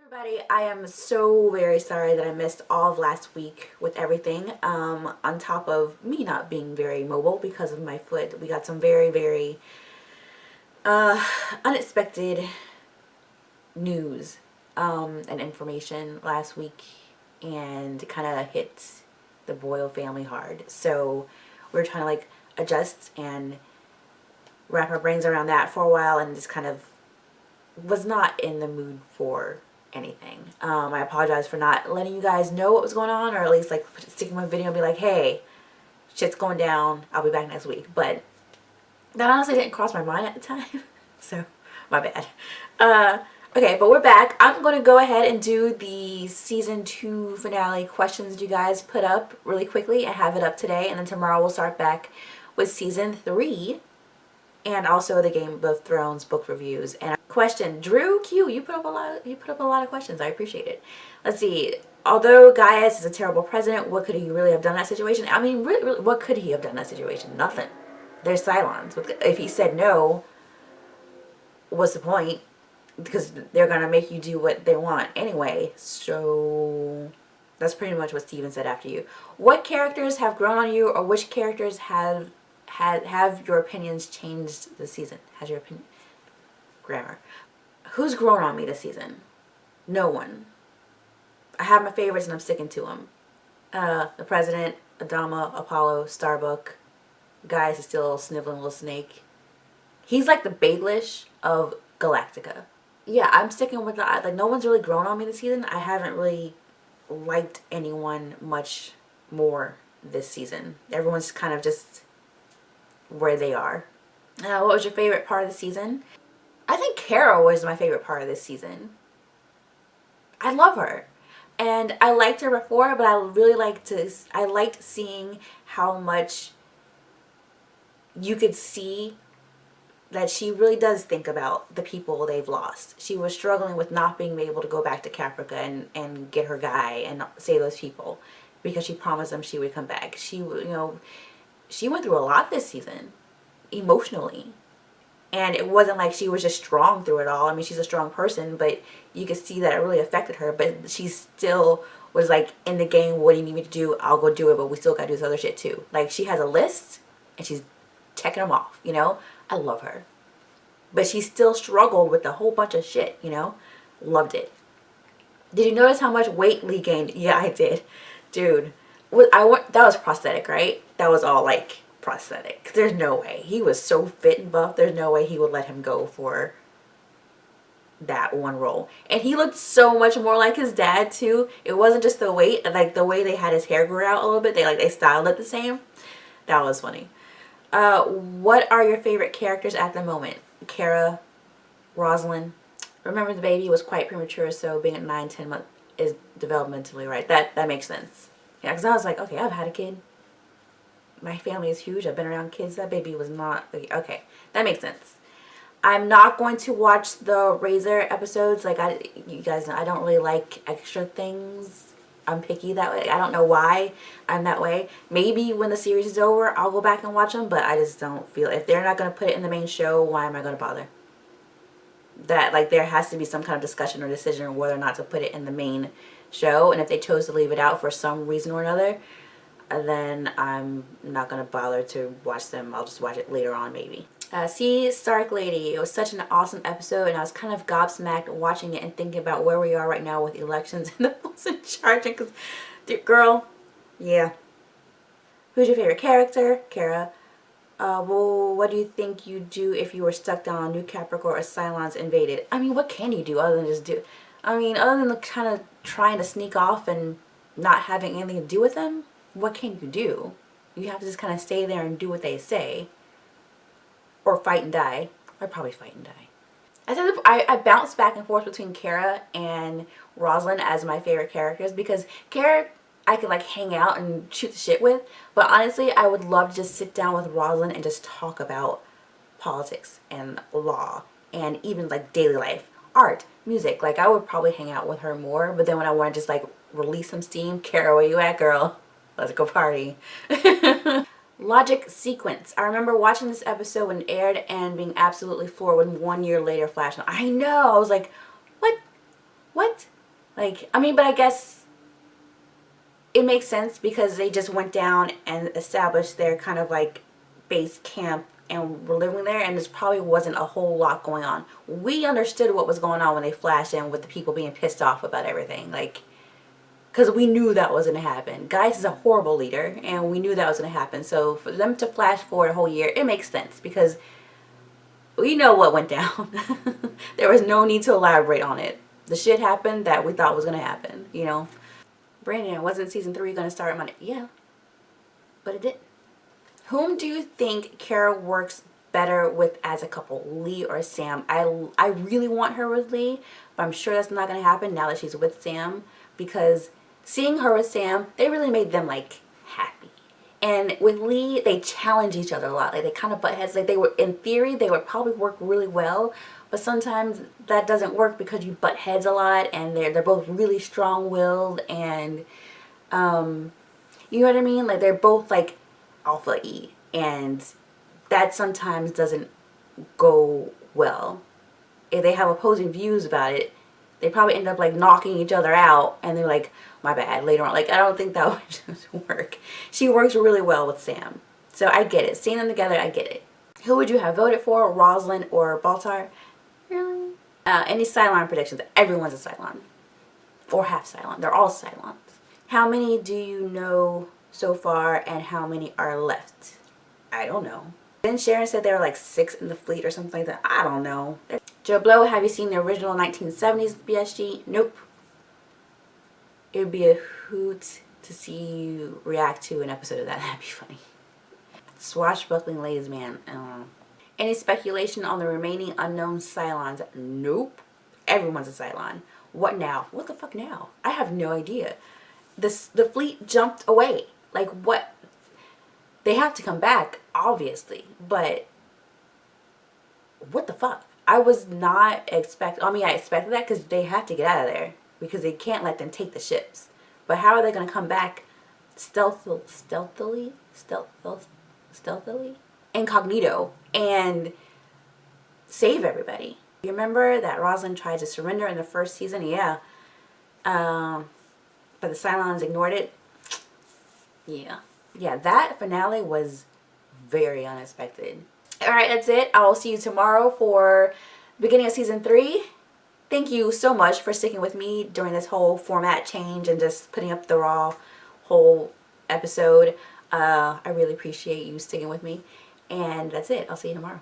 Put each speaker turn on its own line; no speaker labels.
Everybody, I am so very sorry that I missed all of last week with everything. On top of me not being very mobile because of my foot, we got some very uh, unexpected news and information last week, and it kind of hit the Boyle family hard. So we're trying to like adjust and wrap our brains around that for a while, and just kind of was not in the mood for anything. I apologize for not letting you guys know what was going on, or at least like sticking my video and be like, hey, shit's going down, I'll be back next week. But that honestly didn't cross my mind at the time. So my bad. Okay, but we're back. I'm going to go ahead and do the season 2 finale questions you guys put up really quickly. I have it up today, and then tomorrow we'll start back with season 3 and also the Game of Thrones book reviews. And question, Drew Q, you put up a lot of questions. I appreciate it. Let's see. Although Gaius is a terrible president, what could he really have done in that situation? I mean, really, what could he have done in that situation? Nothing. There's Cylons. If he said no, what's the point? Because they're gonna make you do what they want anyway. So that's pretty much what Steven said after you. What characters have grown on you, or which characters have your opinions changed this season? Has your opinion... Grammar. Who's grown on me this season? No one. I have my favorites and I'm sticking to them. The President, Adama, Apollo, Starbuck. Gaius is still a sniveling little snake. He's like the Baelish of Galactica. Yeah, I'm sticking with that. Like, no one's really grown on me this season. I haven't really liked anyone much more this season. Everyone's kind of just where they are. What was your favorite part of the season? I think Kara was my favorite part of this season. I love her. And I liked her before, but I liked seeing how much you could see that she really does think about the people they've lost. She was struggling with not being able to go back to Caprica and get her guy and save those people because she promised them she would come back. She went through a lot this season, emotionally. And it wasn't like she was just strong through it all. I mean, she's a strong person, but you could see that it really affected her. But she still was like, in the game, what do you need me to do? I'll go do it, but we still gotta do this other shit too. Like, she has a list, and she's checking them off, you know? I love her. But she still struggled with a whole bunch of shit, you know? Loved it. Did you notice how much weight Lee gained? Yeah, I did. Dude, that was prosthetic, right? That was all, like, prosthetic. There's no way. He was so fit and buff. There's no way he would let him go for that one role. And he looked so much more like his dad too. It wasn't just the weight, like the way they had his hair grow out a little bit. They styled it the same. That was funny. What are your favorite characters at the moment? Kara, Rosalind. Remember, the baby was quite premature, so being at 9-10 months is developmentally right. That makes sense. Yeah, because I was like, okay, I've had a kid. My family is huge. I've been around kids. That baby was not... Okay, that makes sense. I'm not going to watch the Razor episodes. Like, you guys know, I don't really like extra things. I'm picky that way. I don't know why I'm that way. Maybe when the series is over, I'll go back and watch them, but I just don't feel... If they're not going to put it in the main show, why am I going to bother? That, like, there has to be some kind of discussion or decision on whether or not to put it in the main show, and if they chose to leave it out for some reason or another, then I'm not going to bother to watch them. I'll just watch it later on, maybe. See, Stark Lady. It was such an awesome episode, and I was kind of gobsmacked watching it and thinking about where we are right now with elections and the folks in charge. Because, girl, yeah. Who's your favorite character? Kara. Well, what do you think you'd do if you were stuck down on New Caprica or Cylons invaded? I mean, what can you do other than just do... I mean, other than kind of trying to sneak off and not having anything to do with them? What can you do? You have to just kind of stay there and do what they say. Or fight and die. I'd probably fight and die. I bounce back and forth between Kara and Rosalind as my favorite characters, because Kara I could like hang out and shoot the shit with, but honestly I would love to just sit down with Rosalind and just talk about politics and law and even like daily life, art, music. Like, I would probably hang out with her more, but then when I want to just like release some steam, Kara, where you at, girl? Let's go party. Logic sequence. I remember watching this episode when it aired and being absolutely floored when 1 year later flashed. I know. I was like, what? What? Like, I mean, but I guess it makes sense because they just went down and established their kind of like base camp and were living there, and there probably wasn't a whole lot going on. We understood what was going on when they flashed in with the people being pissed off about everything, like, because we knew that was going to happen. Gaius is a horrible leader, and we knew that was going to happen. So for them to flash forward a whole year, it makes sense because we know what went down. There was no need to elaborate on it. The shit happened that we thought was going to happen, you know. Brandon, wasn't season 3 going to start Monday? Yeah, but it didn't. Whom do you think Kara works better with as a couple, Lee or Sam? I really want her with Lee, but I'm sure that's not going to happen now that she's with Sam, because seeing her with Sam, they really made them like happy. And with Lee, they challenge each other a lot. Like they kind of butt heads. Like they were, in theory, they would probably work really well, but sometimes that doesn't work because you butt heads a lot, and they're both really strong-willed, and you know what I mean? Like they're both like alpha E, and that sometimes doesn't go well. If they have opposing views about it, they probably end up like knocking each other out, and they're like, my bad, later on. Like, I don't think that would work. She works really well with Sam, so I get it. Seeing them together, I get it. Who would you have voted for, Rosalind or Baltar? Really? Any Cylon predictions? Everyone's a Cylon, or half Cylon. They're all Cylons. How many do you know so far, and how many are left? I don't know. Then Sharon said there were like 6 in the fleet or something like that. I don't know. Joe Blow, have you seen the original 1970s BSG? Nope. It would be a hoot to see you react to an episode of that. That'd be funny. Swashbuckling Ladies Man. I don't know. Any speculation on the remaining unknown Cylons? Nope. Everyone's a Cylon. What now? What the fuck now? I have no idea. The fleet jumped away. Like, what? They have to come back, obviously, but what the fuck? I was not expect. I mean, I expected that because they have to get out of there because they can't let them take the ships. But how are they going to come back stealthily, incognito, and save everybody? You remember that Rosalind tried to surrender in the first season? Yeah. But the Cylons ignored it. Yeah. Yeah, that finale was very unexpected. Alright, that's it. I will see you tomorrow for the beginning of season 3. Thank you so much for sticking with me during this whole format change and just putting up the raw whole episode. I really appreciate you sticking with me. And that's it. I'll see you tomorrow.